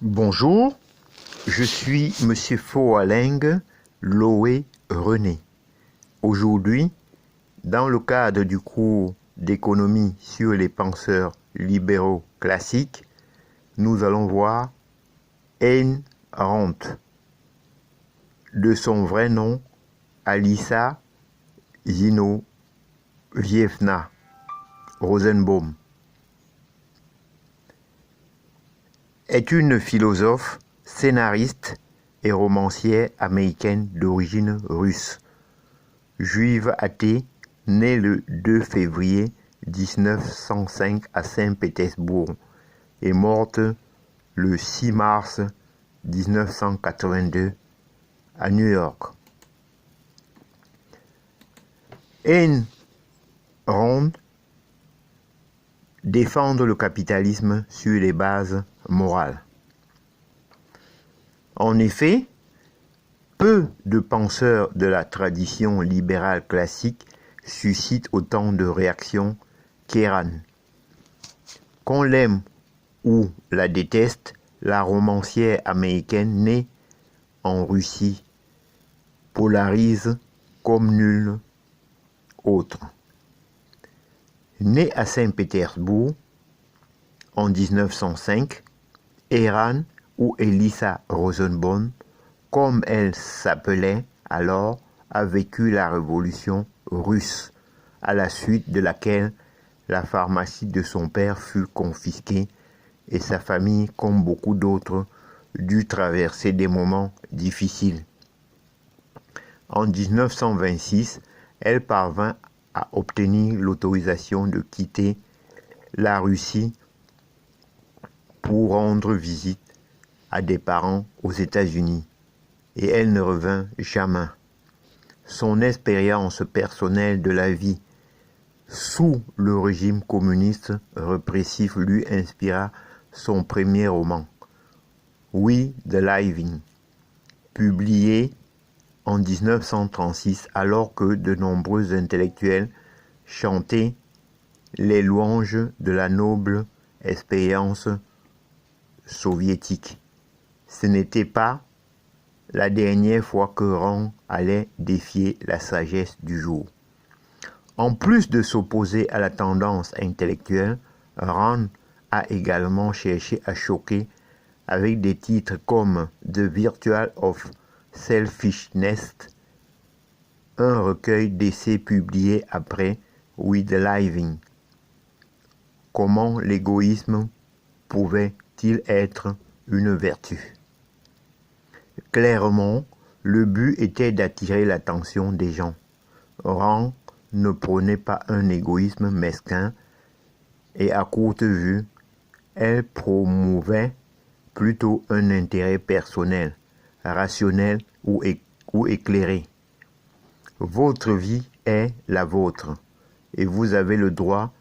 Bonjour, je suis Monsieur Foaleng Loé René. Aujourd'hui, dans le cadre du cours d'économie sur les penseurs libéraux classiques, nous allons voir Ayn Rand, de son vrai nom Alisa Zinovievna Rosenbaum, est une philosophe, scénariste et romancière américaine d'origine russe, juive athée, née le 2 février 1905 à Saint-Pétersbourg et morte le 6 mars 1982 à New York. Ayn Rand défend le capitalisme sur les bases morales. En effet, peu de penseurs de la tradition libérale classique suscitent autant de réactions qu'Ayn. Qu'on l'aime ou la déteste, la romancière américaine née en Russie polarise comme nulle autre. Née à Saint-Pétersbourg en 1905, Ayn ou Elisa Rosenbaum, comme elle s'appelait alors, a vécu la révolution russe, à la suite de laquelle la pharmacie de son père fut confisquée et sa famille, comme beaucoup d'autres, dut traverser des moments difficiles. En 1926, elle parvint à obtenir l'autorisation de quitter la Russie pour rendre visite à des parents aux États-Unis, et elle ne revint jamais. Son expérience personnelle de la vie sous le régime communiste répressif lui inspira son premier roman, We the Living, publié en 1936 alors que de nombreux intellectuels chantaient les louanges de la noble expérience soviétique. Ce n'était pas la dernière fois que Rand allait défier la sagesse du jour. En plus de s'opposer à la tendance intellectuelle, Rand a également cherché à choquer avec des titres comme The Virtue of Selfishness, un recueil d'essais publié après We the Living. Comment l'égoïsme pouvait-il être une vertu? Clairement, le but était d'attirer l'attention des gens. Rand ne prônait pas un égoïsme mesquin et à courte vue, elle promouvait plutôt un intérêt personnel, rationnel ou éclairé. Votre vie est la vôtre et vous avez le droit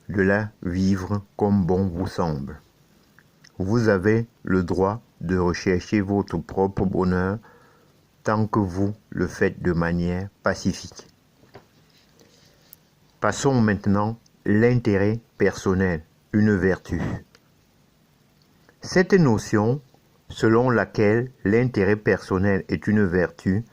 de la vivre comme bon vous semble. Vous avez le droit de rechercher votre propre bonheur tant que vous le faites de manière pacifique. Passons maintenant à l'intérêt personnel, une vertu. Cette notion, selon laquelle l'intérêt personnel est une vertu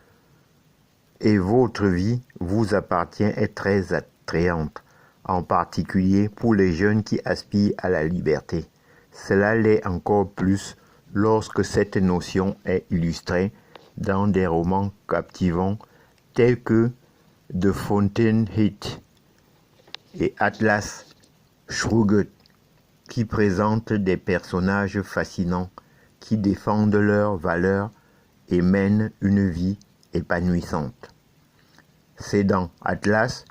et votre vie vous appartient, est très attrayante, en particulier pour les jeunes qui aspirent à la liberté. Cela l'est encore plus lorsque cette notion est illustrée dans des romans captivants tels que The Fountainhead et Atlas Shrugged, qui présentent des personnages fascinants qui défendent leurs valeurs et mènent une vie épanouissante. C'est dans Atlas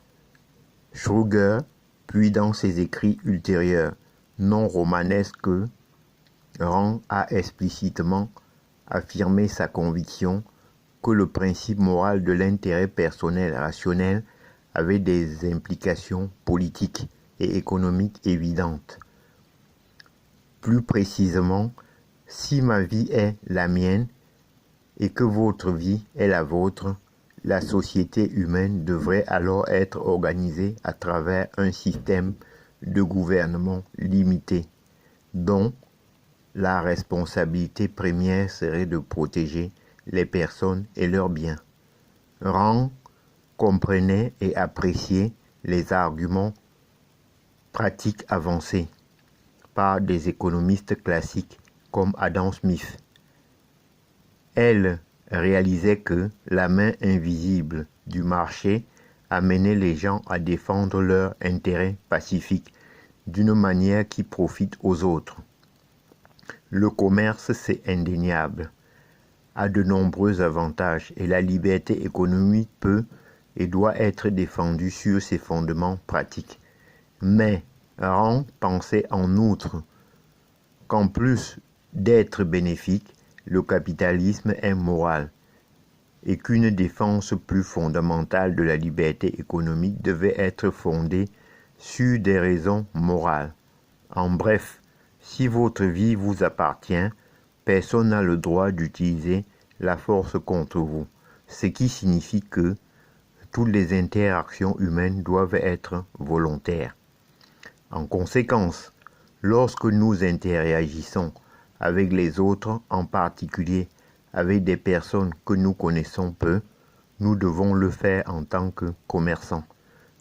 Shrugged, puis dans ses écrits ultérieurs, non romanesques, que Rand a explicitement affirmé sa conviction que le principe moral de l'intérêt personnel rationnel avait des implications politiques et économiques évidentes. Plus précisément, si ma vie est la mienne et que votre vie est la vôtre, la société humaine devrait alors être organisée à travers un système de gouvernement limité, dont la responsabilité première serait de protéger les personnes et leurs biens. Rand comprenait et appréciait les arguments pratiques avancés par des économistes classiques comme Adam Smith. Elle réalisait que la main invisible du marché amenait les gens à défendre leurs intérêts pacifiques d'une manière qui profite aux autres. Le commerce, c'est indéniable, a de nombreux avantages et la liberté économique peut et doit être défendue sur ses fondements pratiques. Mais Rand pensait en outre qu'en plus d'être bénéfique, le capitalisme est moral et qu'une défense plus fondamentale de la liberté économique devait être fondée sur des raisons morales. En bref, si votre vie vous appartient, personne n'a le droit d'utiliser la force contre vous, ce qui signifie que toutes les interactions humaines doivent être volontaires. En conséquence, lorsque nous interagissons avec les autres, en particulier avec des personnes que nous connaissons peu, nous devons le faire en tant que commerçants.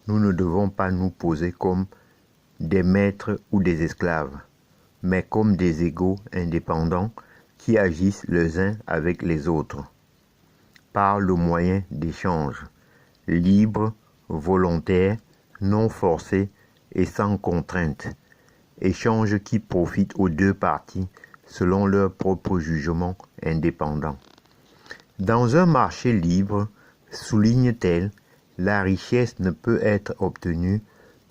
Nous ne devons pas nous poser comme des maîtres ou des esclaves, mais comme des égaux indépendants qui agissent les uns avec les autres, par le moyen d'échanges libres, volontaires, non forcés et sans contrainte, échanges qui profitent aux deux parties selon leur propre jugement indépendant. Dans un marché libre, souligne-t-elle, la richesse ne peut être obtenue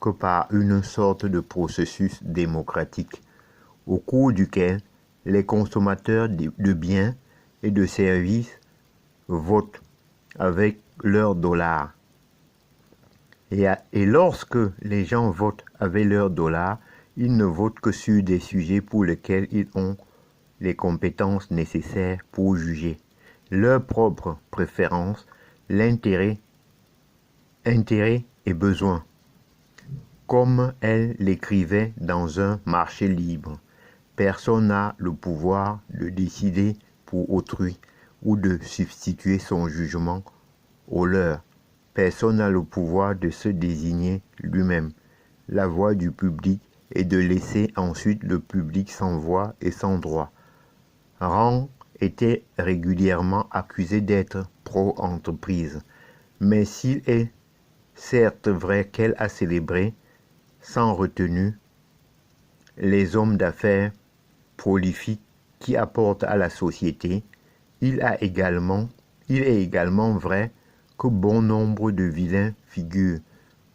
que par une sorte de processus démocratique, au cours duquel les consommateurs de biens et de services votent avec leurs dollars. Et lorsque les gens votent avec leurs dollars, ils ne votent que sur des sujets pour lesquels ils ont les compétences nécessaires pour juger, leurs propres préférences, intérêts et besoins. Comme elle l'écrivait dans un marché libre, personne n'a le pouvoir de décider pour autrui ou de substituer son jugement au leur. Personne n'a le pouvoir de se désigner lui-même, la voix du public, et de laisser ensuite le public sans voix et sans droit. Rand était régulièrement accusé d'être pro-entreprise, mais s'il est certes vrai qu'elle a célébré, sans retenue, les hommes d'affaires prolifiques qui apportent à la société, il est également vrai que bon nombre de vilaines figures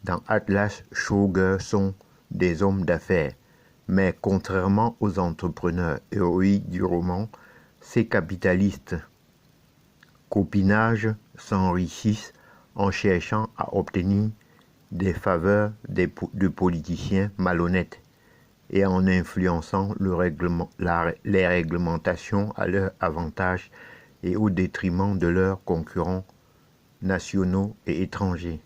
dans Atlas Shrugged sont des hommes d'affaires. Mais contrairement aux entrepreneurs héroïques du roman, ces capitalistes copinages s'enrichissent en cherchant à obtenir des faveurs de politiciens malhonnêtes et en influençant les réglementations à leur avantage et au détriment de leurs concurrents nationaux et étrangers.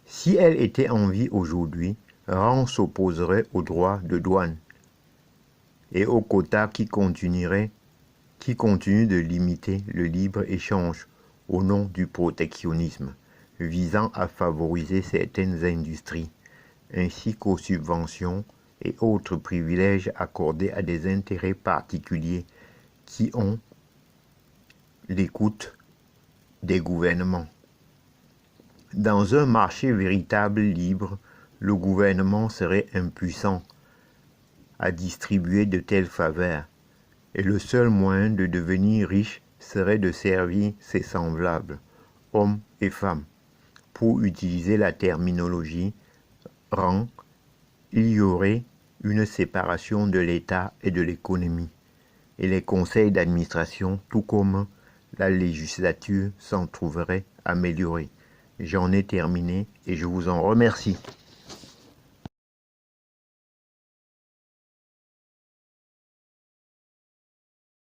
Si elle était en vie aujourd'hui, Rand s'opposerait aux droits de douane et aux quotas qui continuent de limiter le libre-échange au nom du protectionnisme, visant à favoriser certaines industries, ainsi qu'aux subventions et autres privilèges accordés à des intérêts particuliers qui ont l'écoute des gouvernements. Dans un marché véritable libre, le gouvernement serait impuissant à distribuer de telles faveurs, et le seul moyen de devenir riche serait de servir ses semblables, hommes et femmes. Pour utiliser la terminologie Rand, il y aurait une séparation de l'État et de l'économie, et les conseils d'administration, tout comme la législature, s'en trouveraient améliorés. J'en ai terminé et je vous en remercie.